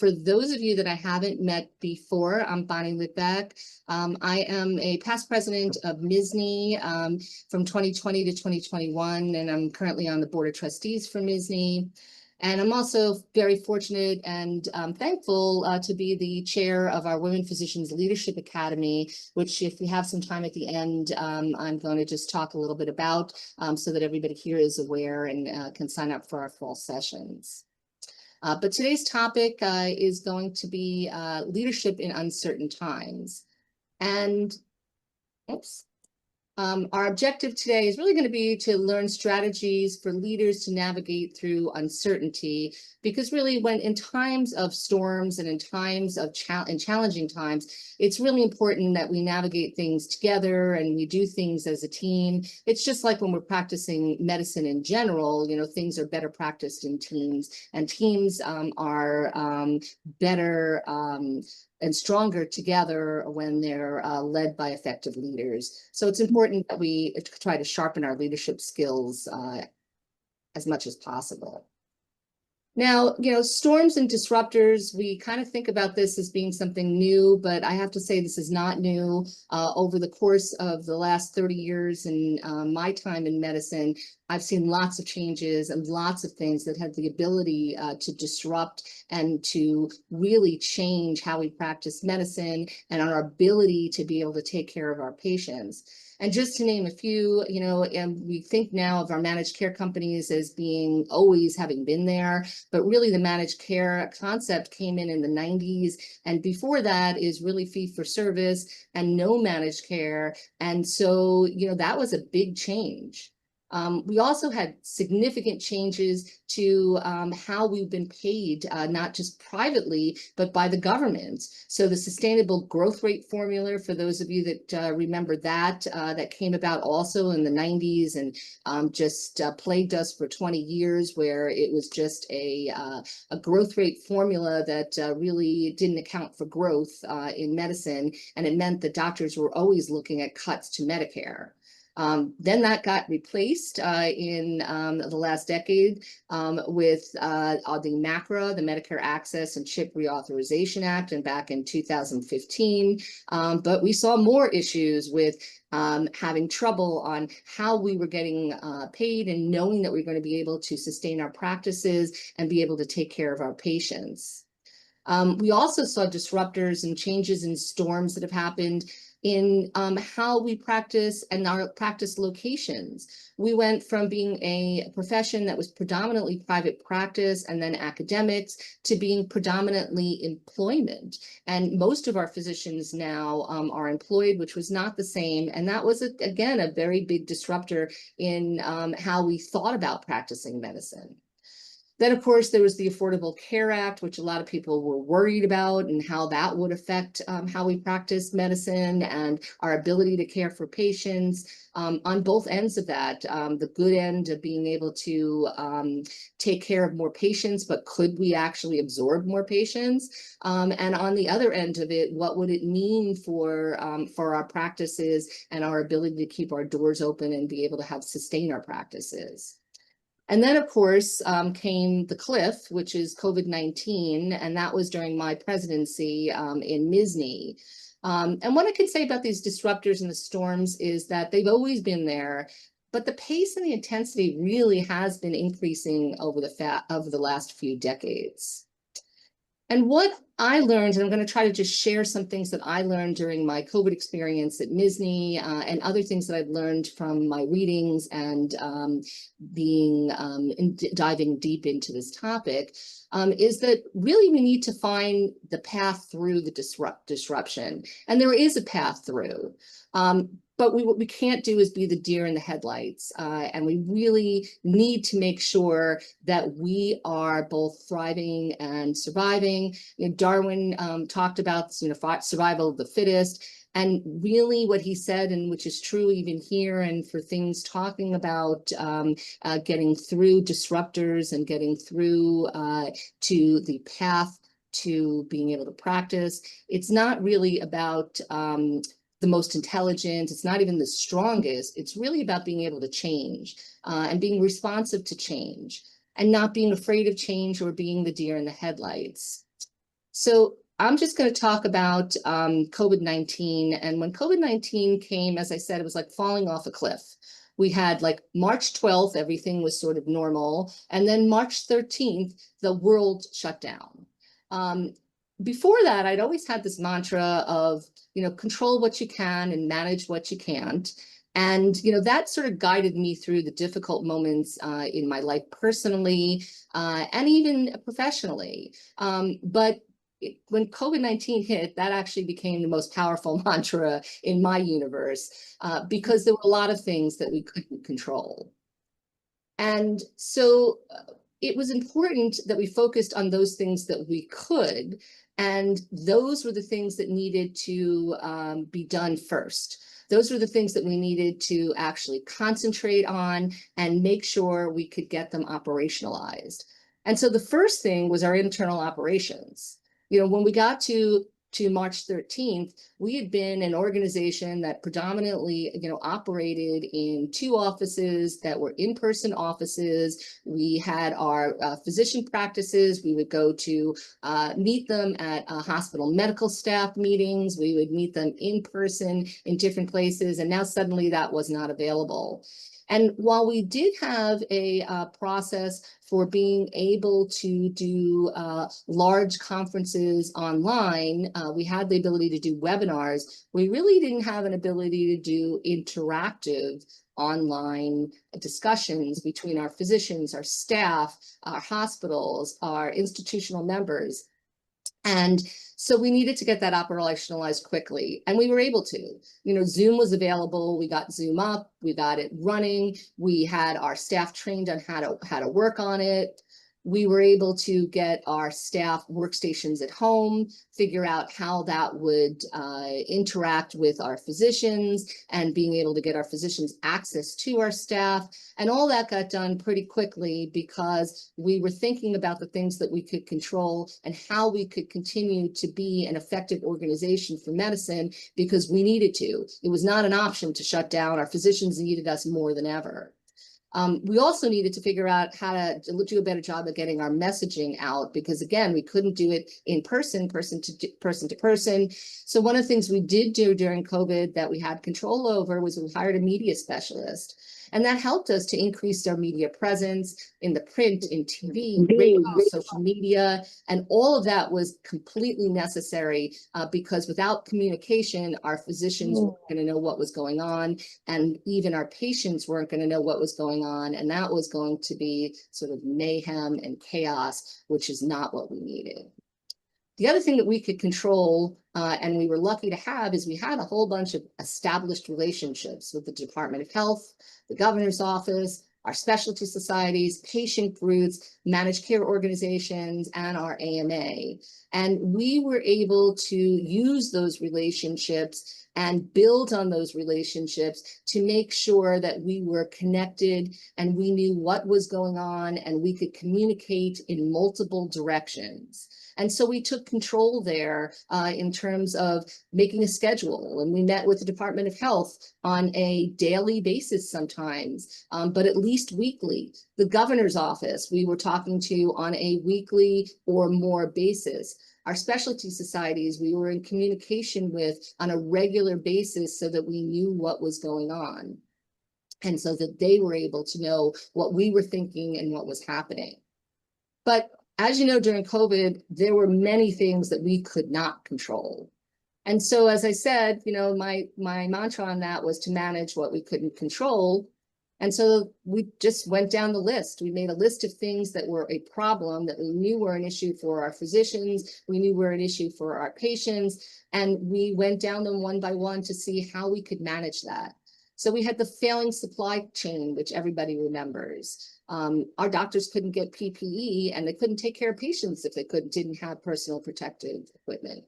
For those of you that I haven't met before, I'm Bonnie Litvack. I am a past president of MSSNY from 2020 to 2021, and I'm currently on the board of trustees for MSSNY. And I'm also very fortunate and thankful to be the chair of our Women Physicians Leadership Academy, which, if we have some time at the end, I'm going to just talk a little bit about so that everybody here is aware and can sign up for our fall sessions. But today's topic is going to be leadership in uncertain times. And our objective today is really going to be to learn strategies for leaders to navigate through uncertainty, because really when in times of storms and in times of challenging times, it's really important that we navigate things together and we do things as a team. It's just like when we're practicing medicine in general, you know, things are better practiced in teams, and teams are better and stronger together when they're led by effective leaders. So it's important that we try to sharpen our leadership skills as much as possible. Now, you know, storms and disruptors, we kind of think about this as being something new, but I have to say this is not new. Over the course of the last 30 years in my time in medicine, I've seen lots of changes and lots of things that have the ability to disrupt and to really change how we practice medicine and our ability to be able to take care of our patients. And just to name a few, you know, and we think now of our managed care companies as being always having been there, but really the managed care concept came in the 90s. And before that is really fee for service and no managed care. And so, you know, that was a big change. We also had significant changes to how we've been paid, not just privately, but by the government. So the sustainable growth rate formula, for those of you that remember that, that came about also in the 90s and just plagued us for 20 years, where it was just a growth rate formula that really didn't account for growth in medicine. And it meant that doctors were always looking at cuts to Medicare. Then that got replaced in the last decade with the MACRA, the Medicare Access and CHIP Reauthorization Act, and back in 2015. But we saw more issues with having trouble on how we were getting paid and knowing that we we're going to be able to sustain our practices and be able to take care of our patients. We also saw disruptors and changes in storms that have happened in how we practice and our practice locations. We went from being a profession that was predominantly private practice and then academics to being predominantly employment. And most of our physicians now are employed, which was not the same. And that was, again, a very big disruptor in how we thought about practicing medicine. Then, of course, there was the Affordable Care Act, which a lot of people were worried about and how that would affect how we practice medicine and our ability to care for patients. On both ends of that, the good end of being able to take care of more patients, but could we actually absorb more patients? And on the other end of it, what would it mean for our practices and our ability to keep our doors open and be able to sustain our practices? And then, of course, came the cliff, which is COVID-19, and that was during my presidency in MSSNY. And what I can say about these disruptors and the storms is that they've always been there, but the pace and the intensity really has been increasing over the last few decades. And what I learned, and I'm going to try to just share some things that I learned during my COVID experience at MSSNY and other things that I've learned from my readings and diving deep into this topic, is that really we need to find the path through the disruption. And there is a path through. But what we can't do is be the deer in the headlights. And we really need to make sure that we are both thriving and surviving. You know, Darwin talked about, you know, survival of the fittest. And really what he said, and which is true even here, and for things talking about getting through disruptors and getting through to the path to being able to practice, it's not really about the most intelligent, it's not even the strongest, it's really about being able to change and being responsive to change and not being afraid of change or being the deer in the headlights. So I'm just going to talk about COVID-19. And when COVID-19 came, as I said, it was like falling off a cliff. We had like March 12th, everything was sort of normal. And then March 13th, the world shut down. Before that, I'd always had this mantra of, control what you can and manage what you can't. And, that sort of guided me through the difficult moments in my life personally and even professionally. But when COVID-19 hit, that actually became the most powerful mantra in my universe because there were a lot of things that we couldn't control. And so it was important that we focused on those things that we could, and those were the things that needed to be done first. Those were the things that we needed to actually concentrate on and make sure we could get them operationalized. And so the first thing was our internal operations. When we got to March 13th, we had been an organization that predominantly, operated in 2 offices that were in-person offices. We had our physician practices. We would go to meet them at hospital medical staff meetings. We would meet them in person in different places. And now suddenly that was not available. And while we did have a process for being able to do large conferences online, we had the ability to do webinars. We really didn't have an ability to do interactive online discussions between our physicians, our staff, our hospitals, our institutional members. And so we needed to get that operationalized quickly, and we were able to. Zoom was available. We got Zoom up. We got it running. We had our staff trained on how to work on it. We were able to get our staff workstations at home, figure out how that would interact with our physicians, and being able to get our physicians access to our staff. And all that got done pretty quickly because we were thinking about the things that we could control and how we could continue to be an effective organization for medicine, because we needed to. It was not an option to shut down. Our physicians needed us more than ever. We also needed to figure out how to do a better job of getting our messaging out, because again, we couldn't do it in person to person. So one of the things we did do during COVID that we had control over was we hired a media specialist. And that helped us to increase our media presence in the print, in TV, radio, social media, and all of that was completely necessary because without communication, our physicians weren't going to know what was going on, and even our patients weren't going to know what was going on, and that was going to be sort of mayhem and chaos, which is not what we needed. The other thing that we could control, and we were lucky to have, is we had a whole bunch of established relationships with the Department of Health, the governor's office, our specialty societies, patient groups, managed care organizations, and our AMA. And we were able to use those relationships and build on those relationships to make sure that we were connected and we knew what was going on and we could communicate in multiple directions. And so we took control there in terms of making a schedule. And we met with the Department of Health on a daily basis sometimes, but at least weekly. The governor's office, we were talking to on a weekly or more basis. Our specialty societies, we were in communication with on a regular basis so that we knew what was going on. And so that they were able to know what we were thinking and what was happening. But as you know, during COVID, there were many things that we could not control. And so, as I said, my mantra on that was to manage what we couldn't control. And so we just went down the list. We made a list of things that were a problem that we knew were an issue for our physicians. We knew were an issue for our patients. And we went down them one by one to see how we could manage that. So we had the failing supply chain, which everybody remembers. Our doctors couldn't get PPE and they couldn't take care of patients if they didn't have personal protective equipment.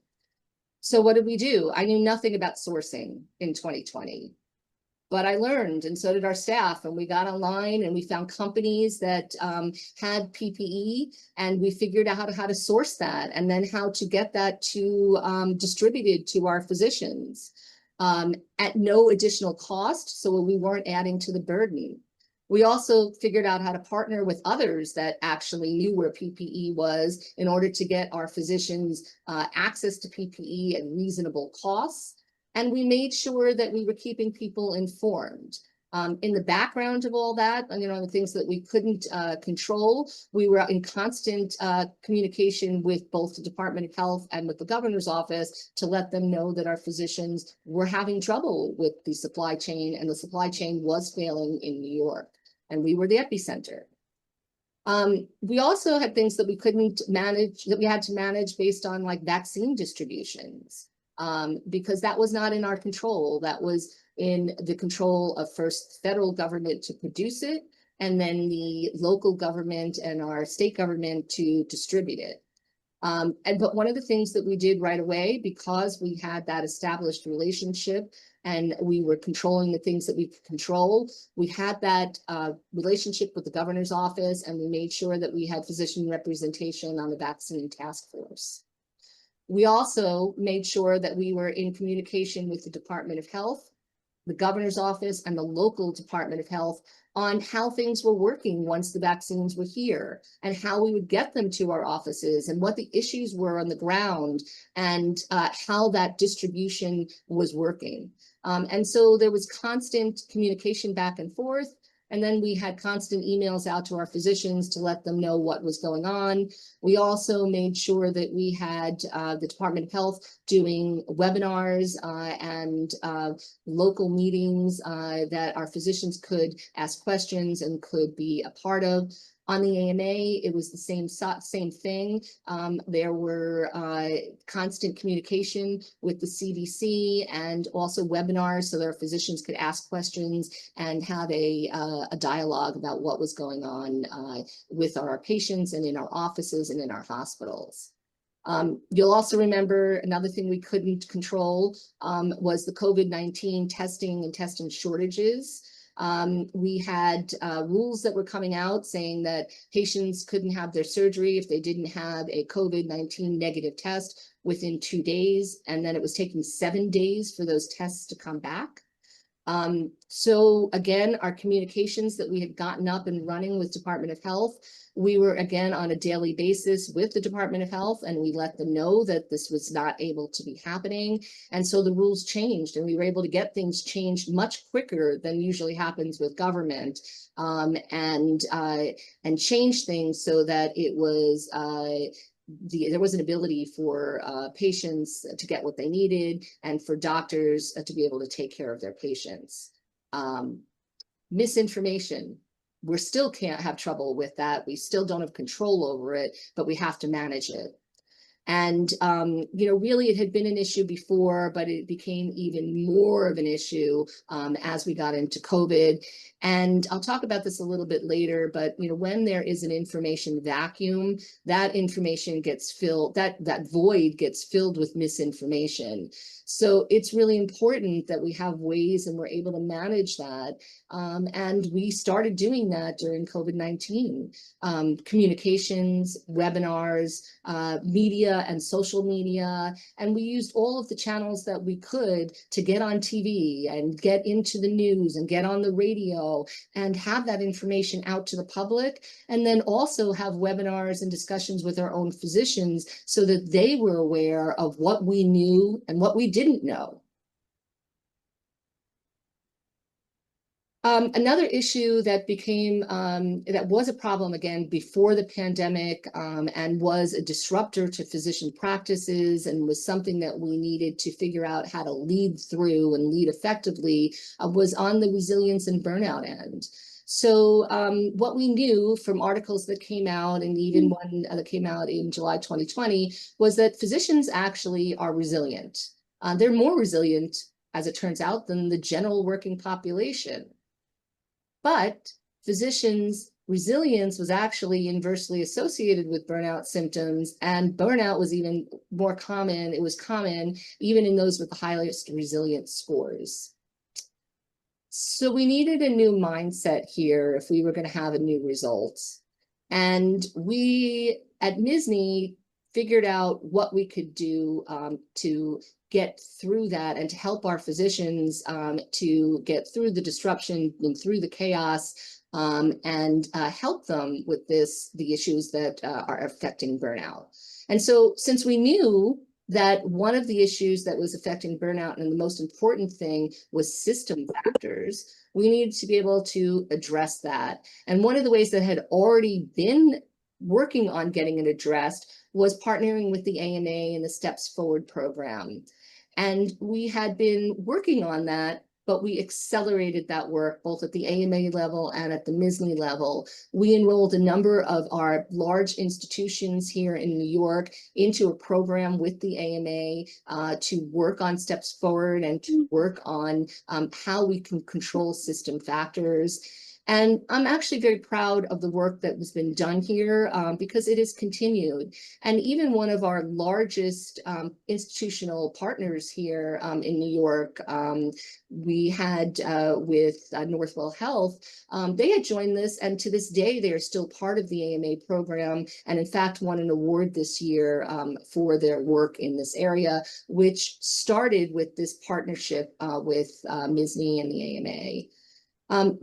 So what did we do? I knew nothing about sourcing in 2020, but I learned, and so did our staff, and we got online and we found companies that had PPE, and we figured out how to source that and then how to get that to distributed to our physicians at no additional cost, so we weren't adding to the burden. We also figured out how to partner with others that actually knew where PPE was in order to get our physicians access to PPE at reasonable costs. And we made sure that we were keeping people informed. In the background of all that, the things that we couldn't control, we were in constant communication with both the Department of Health and with the governor's office to let them know that our physicians were having trouble with the supply chain, and the supply chain was failing in New York, and we were the epicenter. We also had things that we couldn't manage, that we had to manage based on like vaccine distributions, because that was not in our control. That was in the control of first federal government to produce it, and then the local government and our state government to distribute it. But one of the things that we did right away, because we had that established relationship and we were controlling the things that we could control, we had that relationship with the governor's office, and we made sure that we had physician representation on the vaccine task force. We also made sure that we were in communication with the Department of Health, the governor's office, and the local Department of Health on how things were working once the vaccines were here, and how we would get them to our offices, and what the issues were on the ground, and how that distribution was working. And so there was constant communication back and forth. And then we had constant emails out to our physicians to let them know what was going on. We also made sure that we had the Department of Health doing webinars and local meetings that our physicians could ask questions and could be a part of. On the AMA, it was the same thing. There were constant communication with the CDC and also webinars so that our physicians could ask questions and have a dialogue about what was going on with our patients and in our offices and in our hospitals. You'll also remember another thing we couldn't control was the COVID-19 testing and testing shortages. We had rules that were coming out saying that patients couldn't have their surgery if they didn't have a COVID-19 negative test within 2 days, and then it was taking 7 days for those tests to come back. So again, our communications that we had gotten up and running with Department of Health, we were again on a daily basis with the Department of Health, and we let them know that this was not able to be happening. And so the rules changed, and we were able to get things changed much quicker than usually happens with government, and change things so that it was there was an ability for patients to get what they needed, and for doctors to be able to take care of their patients. Misinformation, we still can't have trouble with that. We still don't have control over it, but we have to manage it. And, really it had been an issue before, but it became even more of an issue as we got into COVID. And I'll talk about this a little bit later, but, when there is an information vacuum, that information gets filled, that void gets filled with misinformation. So it's really important that we have ways and we're able to manage that. And we started doing that during COVID-19. Communications, webinars, media and social media, and we used all of the channels that we could to get on TV and get into the news and get on the radio and have that information out to the public, and then also have webinars and discussions with our own physicians so that they were aware of what we knew and what we didn't know. Another issue that became, that was a problem again before the pandemic, and was a disruptor to physician practices, and was something that we needed to figure out how to lead through and lead effectively, was on the resilience and burnout end. So what we knew from articles that came out, and even one that came out in July 2020, was that physicians actually are resilient. They're more resilient, as it turns out, than the general working population. But physicians' resilience was actually inversely associated with burnout symptoms, and burnout was even more common. It was common even in those with the highest resilience scores. So we needed a new mindset here if we were going to have a new result. And we at MSSNY figured out what we could do to get through that and to help our physicians to get through the disruption and through the chaos and help them with the issues that are affecting burnout. And so since we knew that one of the issues that was affecting burnout and the most important thing was system factors, we needed to be able to address that. And one of the ways that had already been working on getting it addressed was partnering with the AMA and the Steps Forward program. And we had been working on that, but we accelerated that work both at the AMA level and at the MSSNY level. We enrolled a number of our large institutions here in New York into a program with the AMA to work on Steps Forward and to work on how we can control system factors. And I'm actually very proud of the work that has been done here because it has continued. And even one of our largest institutional partners here in New York, we had with Northwell Health, they had joined this, and to this day, they are still part of the AMA program, and in fact won an award this year for their work in this area, which started with this partnership with MSSNY and the AMA.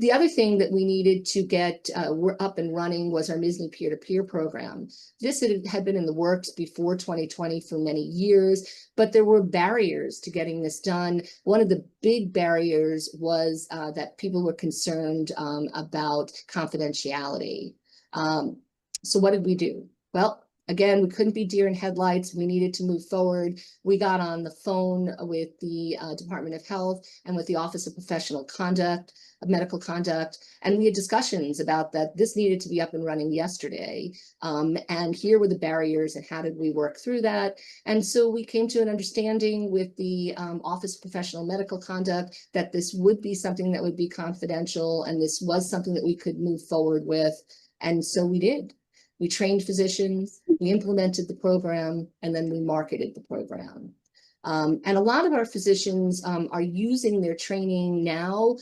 The other thing that we needed to get up and running was our MSSNY peer-to-peer program. This had been in the works before 2020 for many years, but there were barriers to getting this done. One of the big barriers was that people were concerned about confidentiality. So what did we do? Well, again, we couldn't be deer in headlights. We needed to move forward. We got on the phone with the Department of Health and with the Office of Professional Conduct, of Medical Conduct, and we had discussions about that this needed to be up and running yesterday. And here were the barriers and how did we work through that? And so we came to an understanding with the Office of Professional Medical Conduct that this would be something that would be confidential, and this was something that we could move forward with. And so we did. We trained physicians, we implemented the program, and then we marketed the program. And a lot of our physicians are using their training now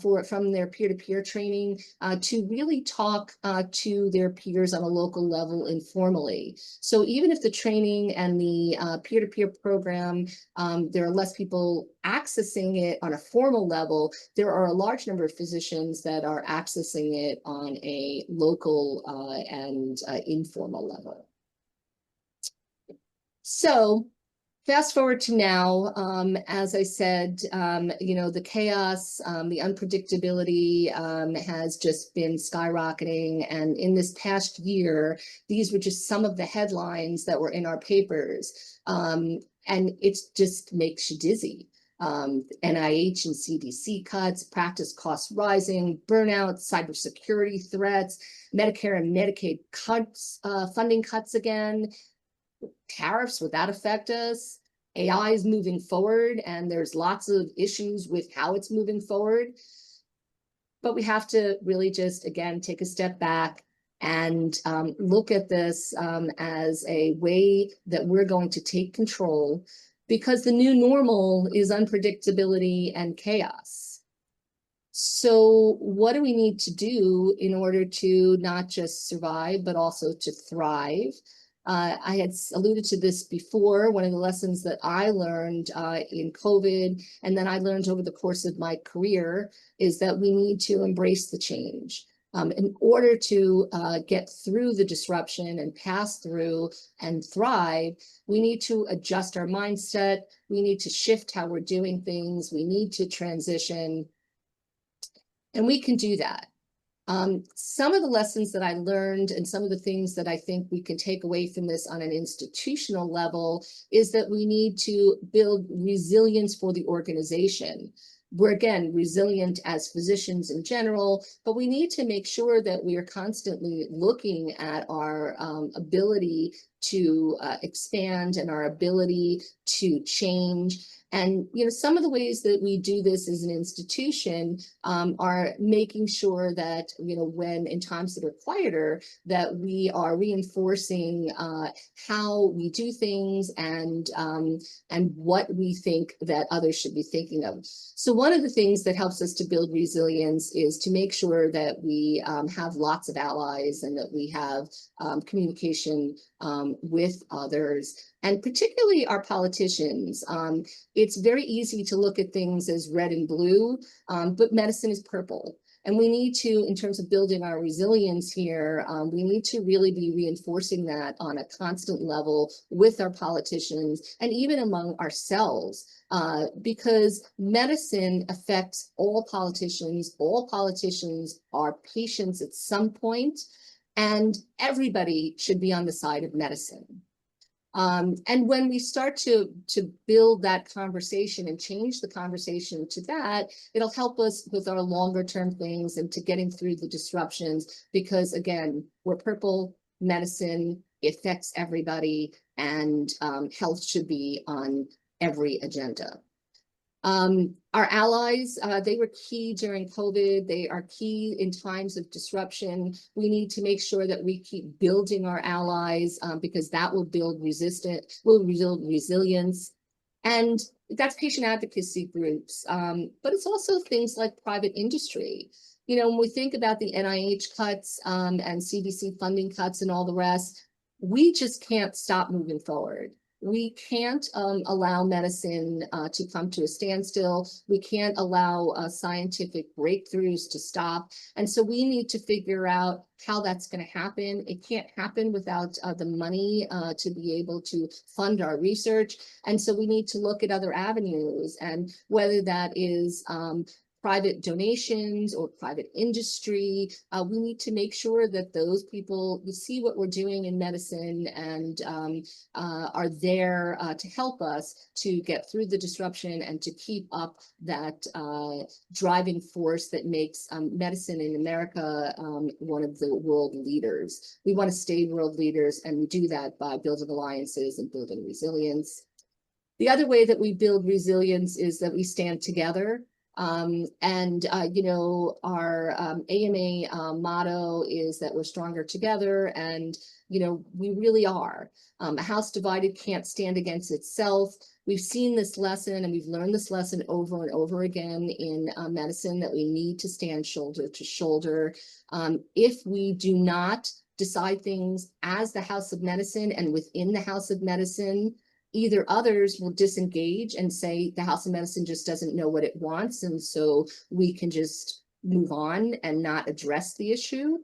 from their peer-to-peer training to really talk to their peers on a local level informally. So even if the training and the peer-to-peer program, there are less people accessing it on a formal level, there are a large number of physicians that are accessing it on a local and informal level. So fast forward to now, as I said, the chaos, the unpredictability has just been skyrocketing. And in this past year, these were just some of the headlines that were in our papers. And it just makes you dizzy. NIH and CDC cuts, practice costs rising, burnout, cybersecurity threats, Medicare and Medicaid cuts, funding cuts again. Tariffs, would that affect us? AI is moving forward, and there's lots of issues with how it's moving forward. But we have to really just, again, take a step back and look at this as a way that we're going to take control, because the new normal is unpredictability and chaos. So what do we need to do in order to not just survive, but also to thrive? I had alluded to this before. One of the lessons that I learned in COVID, and then I learned over the course of my career, is that we need to embrace the change. In order to get through the disruption and pass through and thrive, we need to adjust our mindset. We need to shift how we're doing things. We need to transition, and we can do that. Some of the lessons that I learned and some of the things that I think we can take away from this on an institutional level is that we need to build resilience for the organization. We're, again, resilient as physicians in general, but we need to make sure that we are constantly looking at our ability to expand and our ability to change. And some of the ways that we do this as an institution are making sure that when in times that are quieter, that we are reinforcing how we do things and what we think that others should be thinking of. So one of the things that helps us to build resilience is to make sure that we have lots of allies and that we have communication with others, and particularly our politicians. It's very easy to look at things as red and blue, but medicine is purple. And we need to, in terms of building our resilience here, we need to really be reinforcing that on a constant level with our politicians and even among ourselves, because medicine affects all politicians. All politicians are patients at some point, and everybody should be on the side of medicine. And when we start to build that conversation and change the conversation to that, it'll help us with our longer term things and to getting through the disruptions, because again, we're purple medicine, it affects everybody, and health should be on every agenda. Our allies, they were key during COVID. They are key in times of disruption. We need to make sure that we keep building our allies, because that will build resilience. And that's patient advocacy groups. But it's also things like private industry. You know, when we think about the NIH cuts and CDC funding cuts and all the rest, we just can't stop moving forward. We can't allow medicine to come to a standstill. We can't allow scientific breakthroughs to stop. And so we need to figure out how that's going to happen. It can't happen without the money to be able to fund our research. And so we need to look at other avenues, and whether that is private donations or private industry, we need to make sure that those people see what we're doing in medicine and are there to help us to get through the disruption and to keep up that driving force that makes medicine in America one of the world leaders. We want to stay world leaders, and we do that by building alliances and building resilience. The other way that we build resilience is that we stand together. You know, our AMA motto is that we're stronger together, and, you know, we really are. A house divided can't stand against itself. We've seen this lesson, and we've learned this lesson over and over again in medicine, that we need to stand shoulder to shoulder. If we do not decide things as the House of Medicine and within the House of Medicine, either others will disengage and say the House of Medicine just doesn't know what it wants, and so we can just move on and not address the issue.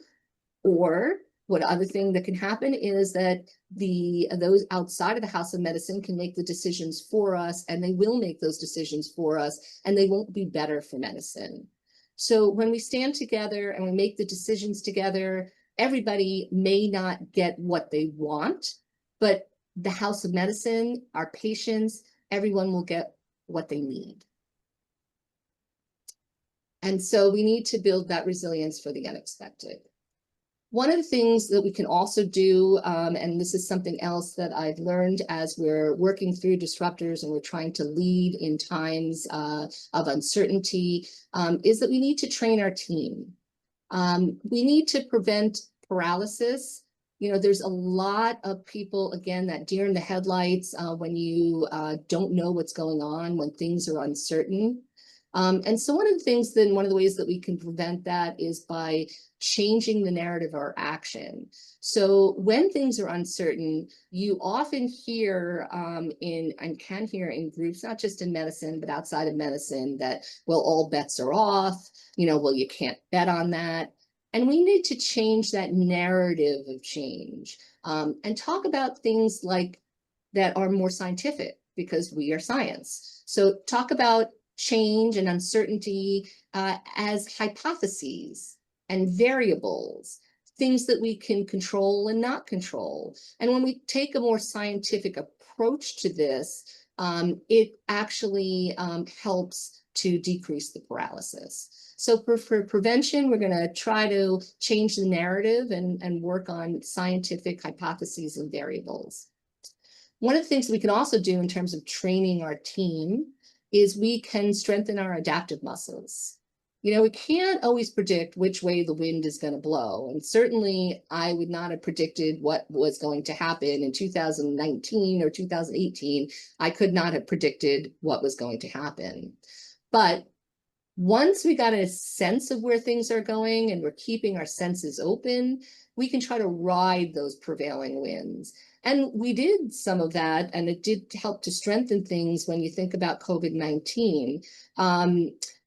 Or what other thing that can happen is that those outside of the House of Medicine can make the decisions for us, and they will make those decisions for us, and they won't be better for medicine. So when we stand together and we make the decisions together, everybody may not get what they want, but the House of Medicine, our patients, everyone will get what they need. And so we need to build that resilience for the unexpected. One of the things that we can also do, and this is something else that I've learned as we're working through disruptors and we're trying to lead in times of uncertainty, is that we need to train our team. We need to prevent paralysis. You know, there's a lot of people, again, that deer in the headlights when you don't know what's going on, when things are uncertain. And so one of the things, then one of the ways that we can prevent that is by changing the narrative or action. So when things are uncertain, you often hear and can hear in groups, not just in medicine, but outside of medicine, that, well, all bets are off, you know, well, you can't bet on that. And we need to change that narrative of change and talk about things like that are more scientific, because we are science. So talk about change and uncertainty as hypotheses and variables, things that we can control and not control. And when we take a more scientific approach to this, it actually helps to decrease the paralysis. So for prevention, we're going to try to change the narrative and work on scientific hypotheses and variables. One of the things we can also do in terms of training our team is we can strengthen our adaptive muscles. You know, we can't always predict which way the wind is going to blow. And certainly I would not have predicted what was going to happen in 2019 or 2018. I could not have predicted what was going to happen. But once we got a sense of where things are going and we're keeping our senses open, we can try to ride those prevailing winds. And we did some of that, and it did help to strengthen things when you think about COVID-19.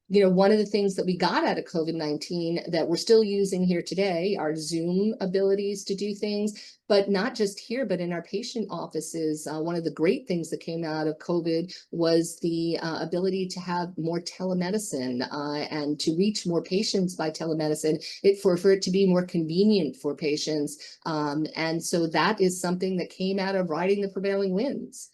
One of the things that we got out of COVID-19 that we're still using here today are Zoom abilities to do things, but not just here, but in our patient offices. One of the great things that came out of COVID was the ability to have more telemedicine and to reach more patients by telemedicine, for it to be more convenient for patients. And so that is something that came out of riding the prevailing winds.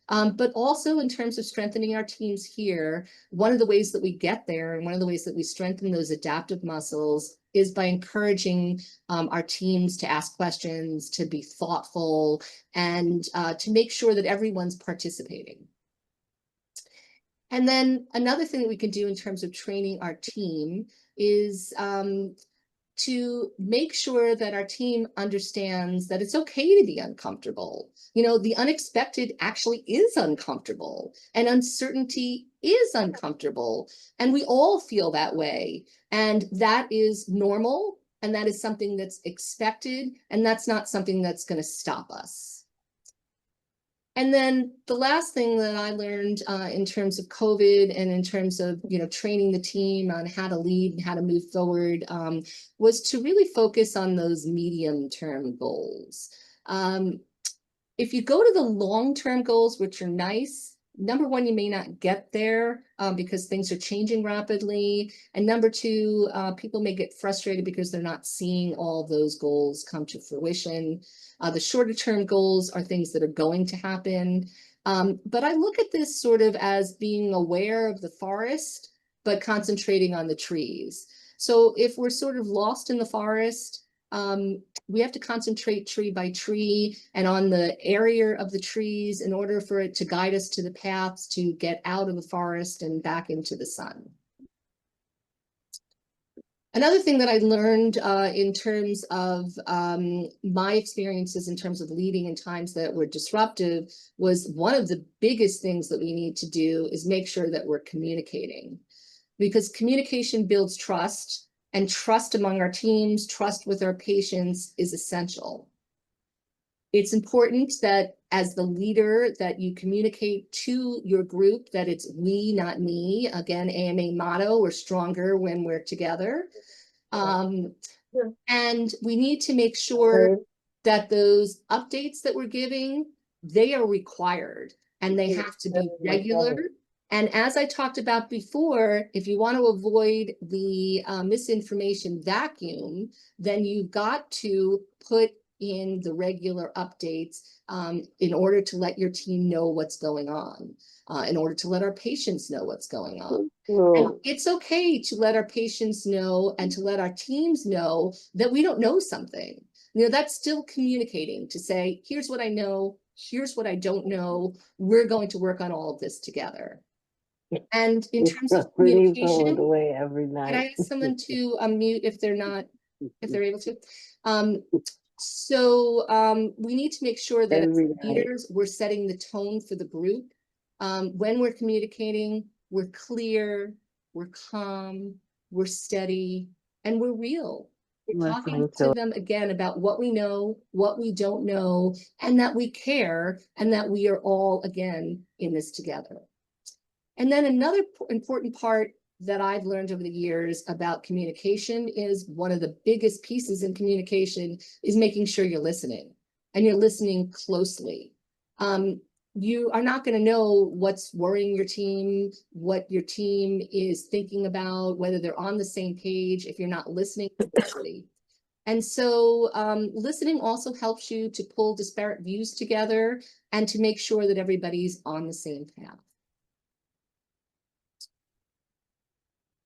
But also in terms of strengthening our teams here, one of the ways that we get there and one of the ways that we strengthen those adaptive muscles is by encouraging our teams to ask questions, to be thoughtful, and to make sure that everyone's participating. And then another thing that we can do in terms of training our team is to make sure that our team understands that it's okay to be uncomfortable. The unexpected actually is uncomfortable, and uncertainty is uncomfortable. And we all feel that way. And that is normal. And that is something that's expected. And that's not something that's going to stop us. And then the last thing that I learned in terms of COVID and in terms of, training the team on how to lead and how to move forward was to really focus on those medium-term goals. If you go to the long-term goals, which are nice, number one, you may not get there because things are changing rapidly. And number two, people may get frustrated because they're not seeing all those goals come to fruition. The shorter term goals are things that are going to happen. But I look at this sort of as being aware of the forest, but concentrating on the trees. So if we're sort of lost in the forest, we have to concentrate tree by tree and on the area of the trees in order for it to guide us to the paths to get out of the forest and back into the sun. Another thing that I learned in terms of my experiences in terms of leading in times that were disruptive was one of the biggest things that we need to do is make sure that we're communicating, because communication builds trust, and trust among our teams, trust with our patients is essential. It's important that as the leader that you communicate to your group that it's we, not me. Again, AMA motto, we're stronger when we're together. And we need to make sure that those updates that we're giving, they are required and they have to be regular. And as I talked about before, if you want to avoid the misinformation vacuum, then you've got to put in the regular updates in order to let your team know what's going on, in order to let our patients know what's going on. And it's okay to let our patients know and to let our teams know that we don't know something. That's still communicating to say, here's what I know, here's what I don't know. We're going to work on all of this together. And in terms of communication, away every night. can I ask someone to unmute if they're able to? So we need to make sure that as leaders, we're setting the tone for the group. When we're communicating, we're clear, we're calm, we're steady, and we're real. We're talking to them again about what we know, what we don't know, and that we care, and that we are all, again, in this together. And then another important part that I've learned over the years about communication is one of the biggest pieces in communication is making sure you're listening, and you're listening closely. You are not going to know what's worrying your team, what your team is thinking about, whether they're on the same page if you're not listening closely. And so listening also helps you to pull disparate views together and to make sure that everybody's on the same path.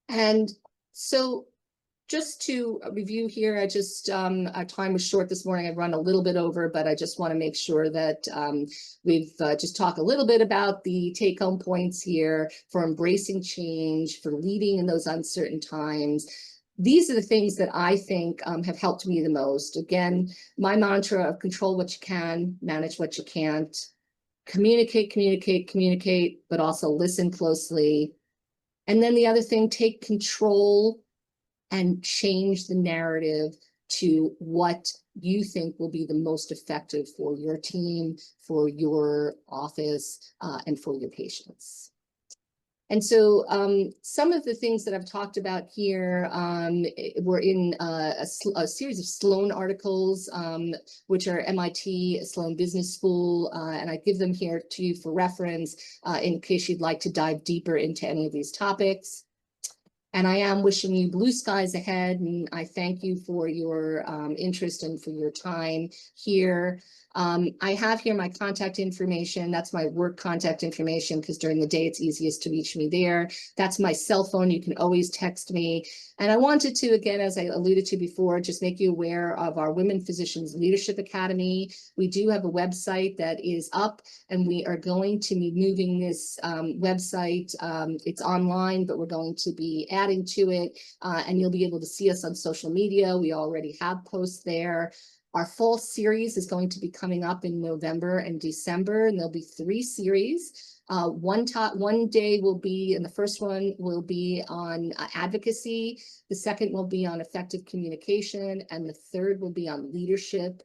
And so just to review here, I just, our time was short this morning. I've run a little bit over, but I just want to make sure that we've just talked a little bit about the take-home points here for embracing change, for leading in those uncertain times. These are the things that I think have helped me the most. Again, my mantra of control what you can, manage what you can't, communicate, communicate, communicate, but also listen closely. And then the other thing, take control and change the narrative to what you think will be the most effective for your team, for your office, and for your patients. And so some of the things that I've talked about here were in a series of Sloan articles, which are MIT Sloan Business School, and I give them here to you for reference in case you'd like to dive deeper into any of these topics. And I am wishing you blue skies ahead, and I thank you for your interest and for your time here. I have here my contact information. That's my work contact information, because during the day it's easiest to reach me there. That's my cell phone. You can always text me. And I wanted to, again, as I alluded to before, just make you aware of our Women Physicians Leadership Academy. We do have a website that is up, and we are going to be moving this website. It's online, but we're going to be adding to it, and you'll be able to see us on social media. We already have posts there. Our fall series is going to be coming up in November and December, and there'll be 3 series. One day will be, and the first one will be on advocacy. The second will be on effective communication, and the third will be on leadership.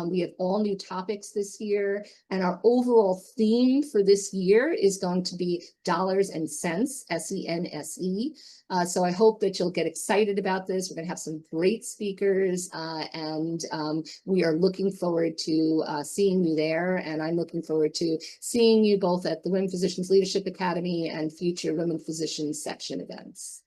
We have all new topics this year, and our overall theme for this year is going to be dollars and cents, SENSE. So I hope that you'll get excited about this. We're going to have some great speakers, and we are looking forward to seeing you there. And I'm looking forward to seeing you both at the Women Physicians Leadership Academy and future Women Physicians section events.